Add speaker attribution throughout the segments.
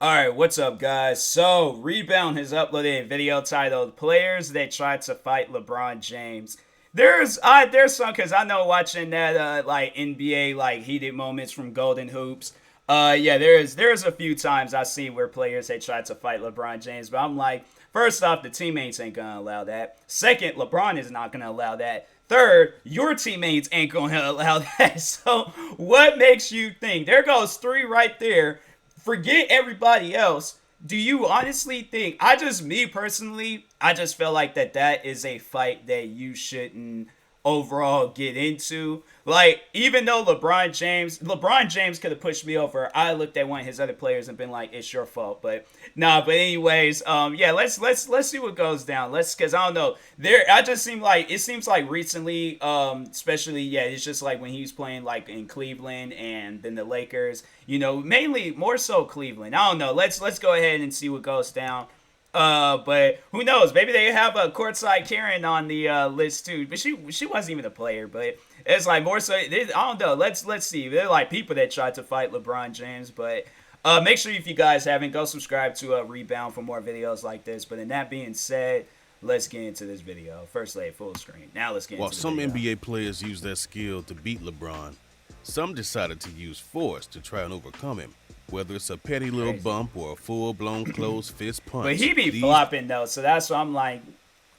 Speaker 1: Alright, what's up, guys? So, Rebound has uploaded a video titled Players That Tried to Fight LeBron James. There's some, because I know watching that like NBA like heated moments from Golden Hoops. Yeah, there's a few times I see where players they tried to fight LeBron James, but I'm like, first off, the teammates ain't gonna allow that. Second, LeBron is not gonna allow that. Third, your teammates ain't gonna allow that. So, what makes you think? There goes three right there. Forget everybody else. Do you honestly think? Me personally, I just feel like that is a fight that you shouldn't overall get into. Like, even though LeBron James could have pushed me over. I looked at one of his other players and been like, "It's your fault." But nah. But anyways, yeah. Let's see what goes down. Cause I don't know. It seems like recently, especially yeah, it's just like when he was playing like in Cleveland and then the Lakers. Mainly more so Cleveland. I don't know. Let's go ahead and see what goes down. But who knows? Maybe they have a courtside Karen on the list too. But she wasn't even a player. But it's like more so. I don't know. Let's see. They're like people that tried to fight LeBron James. But make sure if you guys haven't, go subscribe to Rebound for more videos like this. But in that being said, let's get into this video. First, lay it full screen. Now let's get
Speaker 2: While
Speaker 1: into the
Speaker 2: some
Speaker 1: video.
Speaker 2: NBA players use their skill to beat LeBron, some decided to use force to try and overcome him. Whether it's a petty little bump or a full-blown closed fist punch,
Speaker 1: But he be flopping though, so that's why I'm like,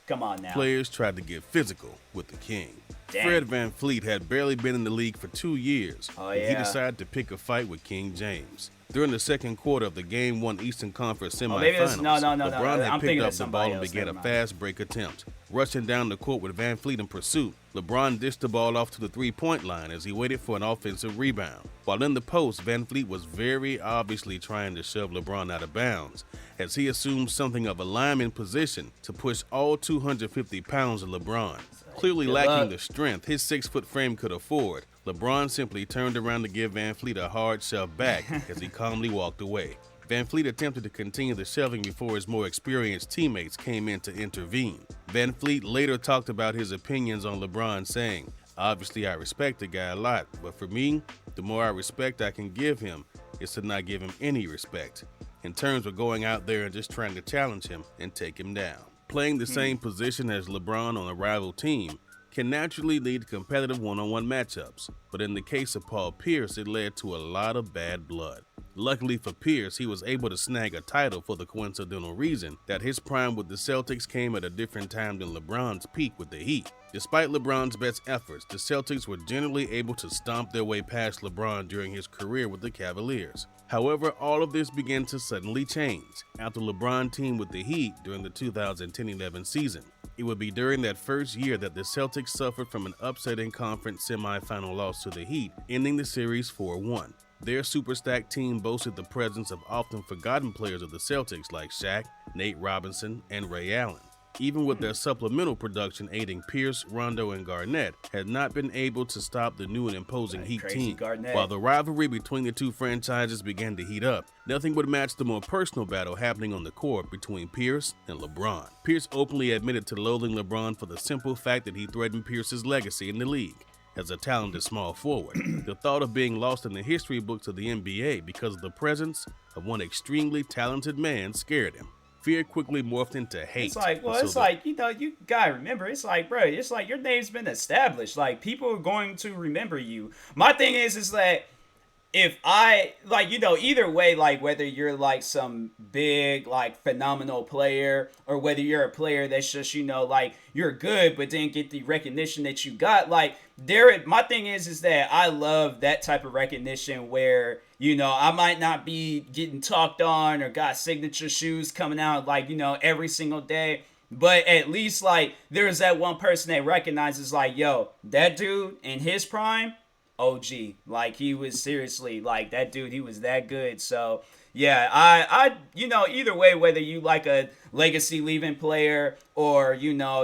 Speaker 1: come on now.
Speaker 2: players tried to get physical with the king.
Speaker 1: Dang.
Speaker 2: Fred VanVleet had barely been in the league for 2 years when he
Speaker 1: yeah.
Speaker 2: decided to pick a fight with King James. During the second quarter of the Game 1 Eastern Conference
Speaker 1: maybe
Speaker 2: semifinals,
Speaker 1: no.
Speaker 2: LeBron
Speaker 1: I'm
Speaker 2: had
Speaker 1: thinking
Speaker 2: picked
Speaker 1: of
Speaker 2: up the
Speaker 1: somebody
Speaker 2: ball and
Speaker 1: else.
Speaker 2: began a
Speaker 1: Never mind.
Speaker 2: fast break attempt. Rushing down the court with VanVleet in pursuit, LeBron dished the ball off to the three-point line as he waited for an offensive rebound. While in the post, VanVleet was very obviously trying to shove LeBron out of bounds as he assumed something of a lineman position to push all 250 pounds of LeBron. Clearly lacking the strength his 6-foot frame could afford, LeBron simply turned around to give VanVleet a hard shove back as he calmly walked away. VanVleet attempted to continue the shoving before his more experienced teammates came in to intervene. VanVleet later talked about his opinions on LeBron, saying, "Obviously I respect the guy a lot, but for me, the more respect I can give him is to not give him any respect, in terms of going out there and just trying to challenge him and take him down." Playing the same position as LeBron on a rival team can naturally lead to competitive one-on-one matchups, but in the case of Paul Pierce, it led to a lot of bad blood. Luckily for Pierce, he was able to snag a title for the coincidental reason that his prime with the Celtics came at a different time than LeBron's peak with the Heat. Despite LeBron's best efforts, the Celtics were generally able to stomp their way past LeBron during his career with the Cavaliers. However, all of this began to suddenly change after LeBron teamed with the Heat during the 2010-11 season. It would be during that first year that the Celtics suffered from an upsetting conference semifinal loss to the Heat, ending the series 4-1. Their super stacked team boasted the presence of often forgotten players of the Celtics like Shaq, Nate Robinson, and Ray Allen. Even with their supplemental production aiding Pierce, Rondo, and Garnett, had not been able to stop the new and imposing Heat team.
Speaker 1: Garnett.
Speaker 2: While the rivalry between the two franchises began to heat up, nothing would match the more personal battle happening on the court between Pierce and LeBron. Pierce openly admitted to loathing LeBron for the simple fact that he threatened Pierce's legacy in the league as a talented small forward. The thought of being lost in the history books of the NBA because of the presence of one extremely talented man scared him. Fear quickly morphed into hate.
Speaker 1: It's like, you gotta remember, it's like, bro, it's like your name's been established. Like, people are going to remember you. My thing is that if I, like, either way, like, whether you're, like, some big, like, phenomenal player or whether you're a player that's just, like, you're good but didn't get the recognition that you got, like, my thing is that I love that type of recognition where, I might not be getting talked on or got signature shoes coming out, like, every single day. But at least, like, there's that one person that recognizes, like, yo, that dude in his prime, OG. Like, he was seriously, like, that dude, he was that good. So, yeah, I either way, whether you like a legacy leaving player or,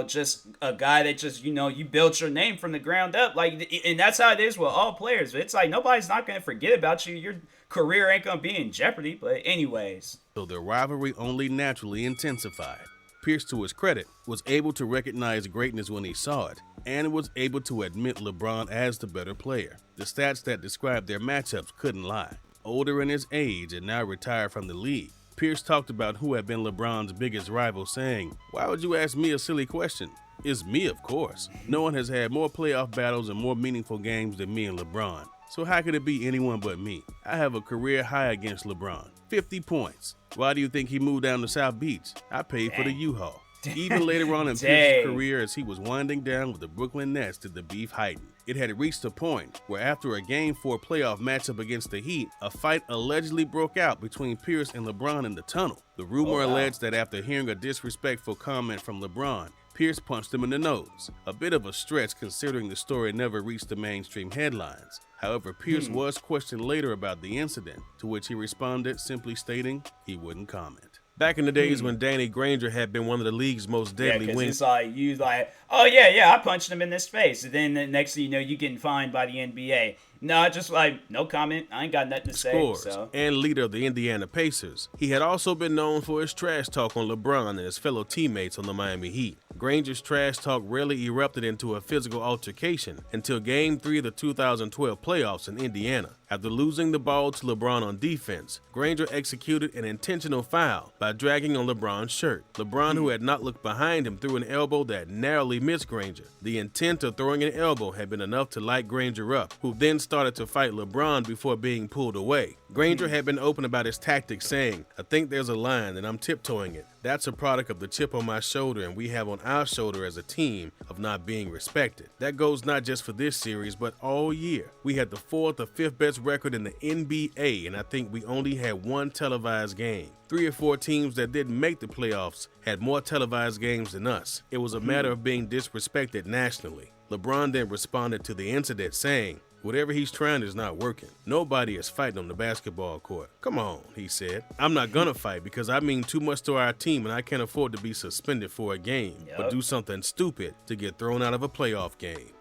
Speaker 1: just a guy that just, you built your name from the ground up. Like, and that's how it is with all players. It's like, nobody's not going to forget about you. Your career ain't going to be in jeopardy. But anyways.
Speaker 2: So their rivalry only naturally intensified. Pierce, to his credit, was able to recognize greatness when he saw it, and was able to admit LeBron as the better player. The stats that described their matchups couldn't lie. older in his age and now retired from the league. Pierce talked about who had been LeBron's biggest rival, saying, "Why would you ask me a silly question? It's me, of course. No one has had more playoff battles and more meaningful games than me and LeBron. So how could it be anyone but me? I have a career high against LeBron, 50 points. Why do you think he moved down to South Beach? I paid for the U-Haul." Even later on in Pierce's career, as he was winding down with the Brooklyn Nets, did the beef heighten. It had reached a point where after a Game 4 playoff matchup against the Heat, a fight allegedly broke out between Pierce and LeBron in the tunnel. The rumor alleged that after hearing a disrespectful comment from LeBron, Pierce punched him in the nose. A bit of a stretch considering the story never reached the mainstream headlines. However, Pierce was questioned later about the incident, to which he responded simply stating he wouldn't comment.
Speaker 3: Back in the days when Danny Granger had been one of the league's most deadly
Speaker 1: because
Speaker 3: wings.
Speaker 1: it's like, you like, oh yeah, I punched him in this face. And then the next thing you know, you getting fined by the NBA. No, just like, no comment. I ain't got nothing to say. So.
Speaker 3: And leader of the Indiana Pacers. He had also been known for his trash talk on LeBron and his fellow teammates on the Miami Heat. Granger's trash talk rarely erupted into a physical altercation until Game 3 of the 2012 playoffs in Indiana. After losing the ball to LeBron on defense, Granger executed an intentional foul by dragging on LeBron's shirt. LeBron, who had not looked behind him, threw an elbow that narrowly missed Granger. The intent of throwing an elbow had been enough to light Granger up, who then started to fight LeBron before being pulled away. Granger had been open about his tactics, saying, "I think there's a line and I'm tiptoeing it. That's a product of the chip on my shoulder and we have on our shoulder as a team of not being respected. That goes not just for this series, but all year. We had the 4th or 5th best record in the NBA, and I think we only had one televised game. 3 or 4 teams that didn't make the playoffs had more televised games than us. It was a matter of being disrespected nationally." LeBron then responded to the incident saying, "Whatever he's trying is not working. Nobody is fighting on the basketball court. Come on," he said. "I'm not gonna fight because I mean too much to our team and I can't afford to be suspended for a game, but do something stupid to get thrown out of a playoff game."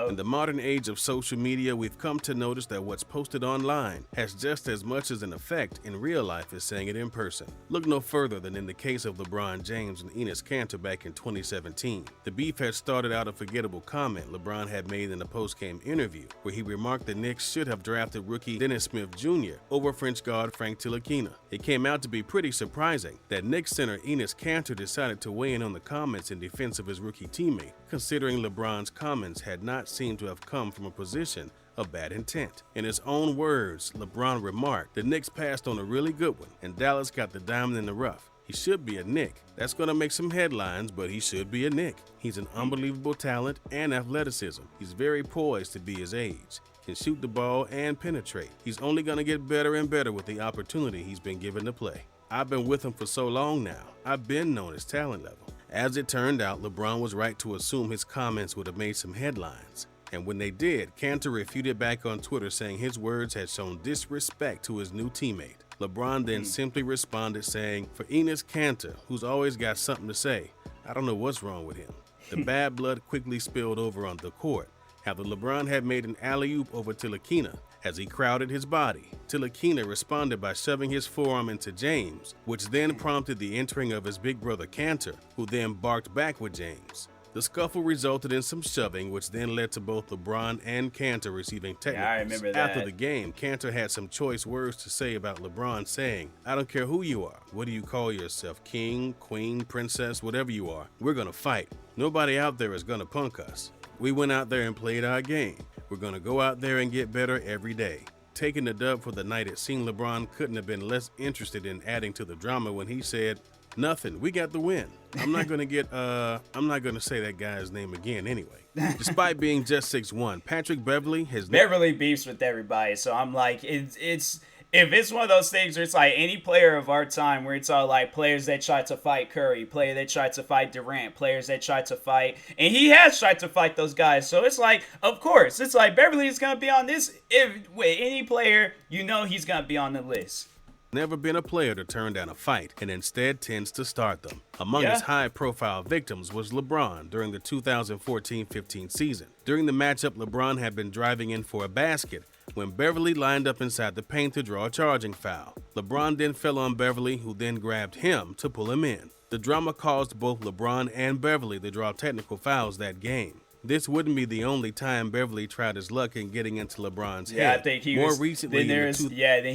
Speaker 3: In the modern age of social media, we've come to notice that what's posted online has just as much as an effect in real life as saying it in person. Look no further than in the case of LeBron James and Enes Kanter back in 2017. The beef had started out a forgettable comment LeBron had made in a post-game interview, where he remarked the Knicks should have drafted rookie Dennis Smith Jr. over French guard Frank Ntilikina. It came out to be pretty surprising that Knicks center Enes Kanter decided to weigh in on the comments in defense of his rookie teammate, considering LeBron's comments had not seemed to have come from a position of bad intent. In his own words, LeBron remarked, "The Knicks passed on a really good one, and Dallas got the diamond in the rough. He should be a Knick. That's going to make some headlines, but he should be a Knick. He's an unbelievable talent and athleticism. He's very poised to be his age. Can shoot the ball and penetrate. He's only going to get better and better with the opportunity he's been given to play. I've been with him for so long now. I've been known his talent level." As it turned out, LeBron was right to assume his comments would have made some headlines. And when they did, Kanter refuted back on Twitter saying his words had shown disrespect to his new teammate. LeBron then simply responded saying, "For Enes Kanter, who's always got something to say, I don't know what's wrong with him." The bad blood quickly spilled over on the court after LeBron had made an alley-oop over Ntilikina as he crowded his body. Ntilikina responded by shoving his forearm into James, which then prompted the entering of his big brother Kanter, who then barked back with James. The scuffle resulted in some shoving, which then led to both LeBron and Kanter receiving technicals.
Speaker 1: I remember that.
Speaker 2: After the game, Kanter had some choice words to say about LeBron, saying, "I don't care who you are. What do you call yourself? King, queen, princess, whatever you are. We're gonna fight. Nobody out there is gonna punk us. We went out there and played our game. We're gonna go out there and get better every day." Taking the dub for the night, it seemed LeBron couldn't have been less interested in adding to the drama when he said, "Nothing, we got the win. I'm not gonna say that guy's name again anyway." Despite being just 6'1", Patrick Beverley has
Speaker 1: Beverly beefs with everybody, so I'm like, it's if it's one of those things where it's like any player of our time where it's all like players that try to fight Curry, player that tried to fight Durant, players that tried to fight, and he has tried to fight those guys. So it's like, of course, it's like Beverly is gonna be on this. If with any player, you know he's gonna be on the list.
Speaker 2: never been a player to turn down a fight and instead tends to start them. Among his high-profile victims was LeBron during the 2014-15 season. During the matchup, LeBron had been driving in for a basket when Beverly lined up inside the paint to draw a charging foul. LeBron then fell on Beverly, who then grabbed him to pull him in. The drama caused both LeBron and Beverly to draw technical fouls that game.
Speaker 3: This wouldn't be the only time Beverly tried his luck in getting into LeBron's
Speaker 1: Yeah,
Speaker 3: head.
Speaker 1: I think he
Speaker 3: More
Speaker 1: was.
Speaker 3: recently,
Speaker 1: Then there's then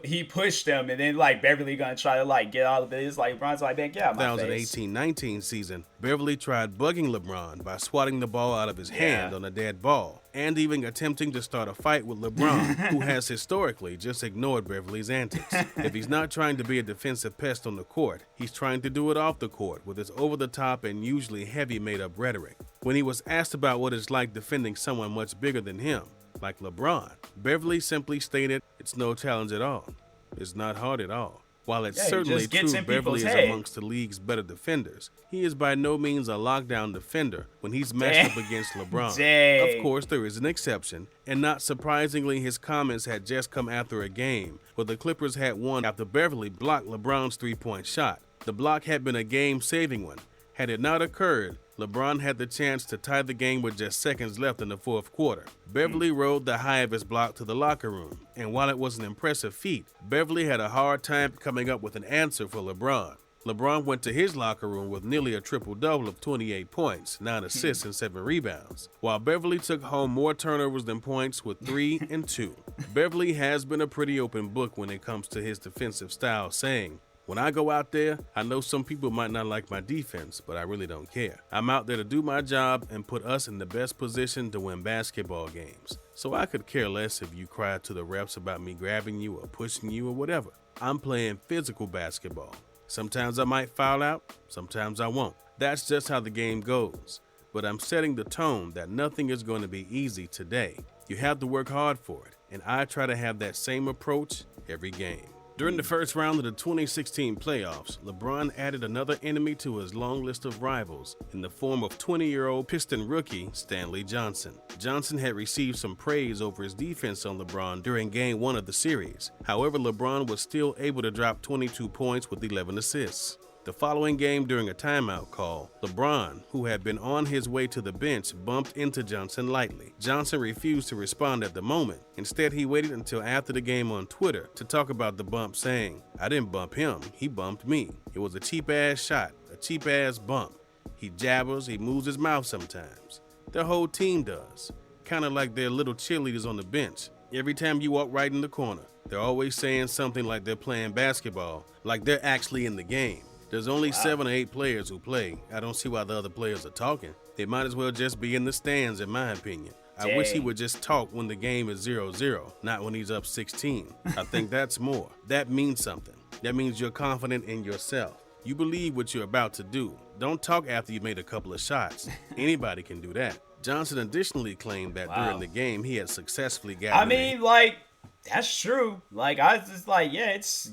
Speaker 1: he pushed him, and then like Beverly gonna try to like get all of it. It's like LeBron's like, man, get out my face.
Speaker 3: 2018-19 season, Beverly tried bugging LeBron by swatting the ball out of his hand on a dead ball, and even attempting to start a fight with LeBron, who has historically just ignored Beverly's antics. If he's not trying to be a defensive pest on the court, he's trying to do it off the court with his over-the-top and usually heavy made-up rhetoric. When he was asked about what it's like defending someone much bigger than him, like LeBron, Beverly simply stated, "It's no challenge at all. It's not hard at all." While it's certainly true Beverly is amongst the league's better defenders, he is by no means a lockdown defender when he's matched up against LeBron. Of course, there is an exception, and not surprisingly, his comments had just come after a game where the Clippers had won after Beverly blocked LeBron's three-point shot. The block had been a game-saving one. Had it not occurred, LeBron had the chance to tie the game with just seconds left in the fourth quarter. Beverly rode the high of his block to the locker room, and while it was an impressive feat, Beverly had a hard time coming up with an answer for LeBron. LeBron went to his locker room with nearly a triple-double of 28 points, 9 assists, and 7 rebounds, while Beverly took home more turnovers than points with 3 and 2. Beverly has been a pretty open book when it comes to his defensive style, saying, "When I go out there, I know some people might not like my defense, but I really don't care. I'm out there to do my job and put us in the best position to win basketball games. So I could care less if you cry to the refs about me grabbing you or pushing you or whatever. I'm playing physical basketball. Sometimes I might foul out, sometimes I won't. That's just how the game goes. But I'm setting the tone that nothing is going to be easy today. You have to work hard for it, and I try to have that same approach every game." During the first round of the 2016 playoffs, LeBron added another enemy to his long list of rivals in the form of 20-year-old Piston rookie Stanley Johnson. Johnson had received some praise over his defense on LeBron during Game 1 of the series. However, LeBron was still able to drop 22 points with 11 assists. The following game during a timeout call, LeBron, who had been on his way to the bench, bumped into Johnson lightly. Johnson refused to respond at the moment. Instead, he waited until after the game on Twitter to talk about the bump, saying, "I didn't bump him, he bumped me. It was a cheap-ass shot, a cheap-ass bump. He jabbers, he moves his mouth sometimes. Their whole team does. Kind of like their little cheerleaders on the bench. Every time you walk right in the corner, they're always saying something like they're playing basketball, like they're actually in the game. There's only 7 or 8 players who play. I don't see why the other players are talking. They might as well just be in the stands, in my opinion. I wish he would just talk when the game is 0-0, not when he's up 16. I think that's more. That means something. That means you're confident in yourself. You believe what you're about to do. Don't talk after you made a couple of shots. Anybody can do that." Johnson additionally claimed that during the game he had successfully gotten
Speaker 1: that's true. Like, I was just like, yeah, it's,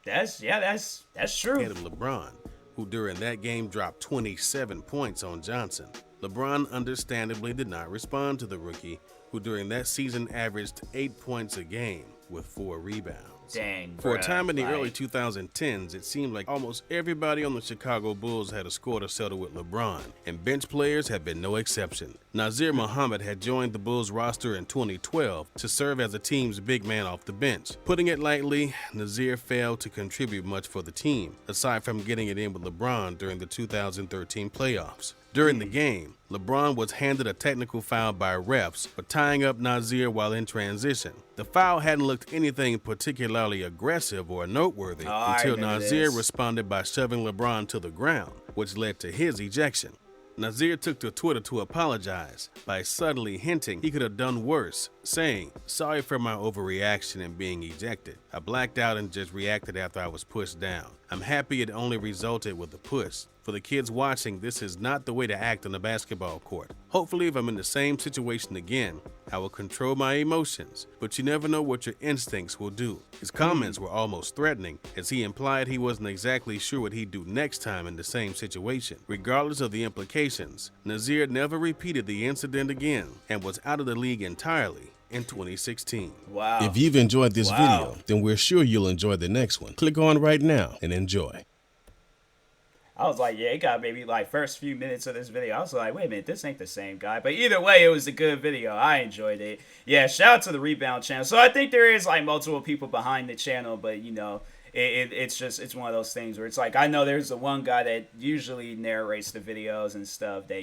Speaker 1: that's true.
Speaker 3: Ahead of LeBron, who during that game dropped 27 points on Johnson. LeBron understandably did not respond to the rookie, who during that season averaged 8 points a game with 4 rebounds.
Speaker 1: Dang,
Speaker 3: For a time in the early 2010s, it seemed like almost everybody on the Chicago Bulls had a score to settle with LeBron, and bench players have been no exception. Nazir Muhammad had joined the Bulls roster in 2012 to serve as the team's big man off the bench. Putting it lightly, Nazir failed to contribute much for the team, aside from getting it in with LeBron during the 2013 playoffs. During the game, LeBron was handed a technical foul by refs for tying up Nazir while in transition. The foul hadn't looked anything particularly aggressive or noteworthy until Nazir responded by shoving LeBron to the ground, which led to his ejection. Nazir took to Twitter to apologize by subtly hinting he could have done worse, saying, "Sorry for my overreaction and being ejected. I blacked out and just reacted after I was pushed down. I'm happy it only resulted with a push. For the kids watching, this is not the way to act on a basketball court. Hopefully, if I'm in the same situation again, I will control my emotions, but you never know what your instincts will do." His comments were almost threatening, as he implied he wasn't exactly sure what he'd do next time in the same situation. Regardless of the implications, Nazir never repeated the incident again and was out of the league entirely in 2016.
Speaker 1: Wow.
Speaker 4: If you've enjoyed this video, then we're sure you'll enjoy the next one. Click on right now and enjoy.
Speaker 1: I was like, yeah, it got maybe like first few minutes of this video. I was like, wait a minute, this ain't the same guy. But either way, it was a good video. I enjoyed it. Yeah, shout out to the Rebound channel. So I think there is like multiple people behind the channel, but it's one of those things where it's like, I know there's the one guy that usually narrates the videos and stuff that,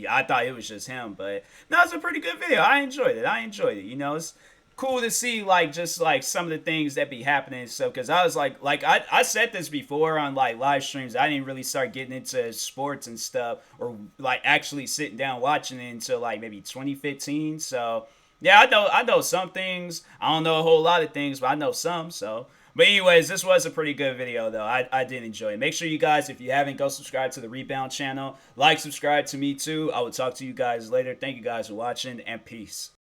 Speaker 1: I thought it was just him, but no, it's a pretty good video. I enjoyed it. It's cool to see like just like some of the things that be happening and stuff, because I was like I said this before on like live streams. I didn't really start getting into sports and stuff, or like actually sitting down watching it until like maybe 2015. So yeah, I know some things. I don't know a whole lot of things, but I know some. So but anyways, this was a pretty good video though. I did enjoy it. Make sure you guys, if you haven't, go subscribe to the Rebound channel. Like, subscribe to me too. I will talk to you guys later. Thank you guys for watching, and peace.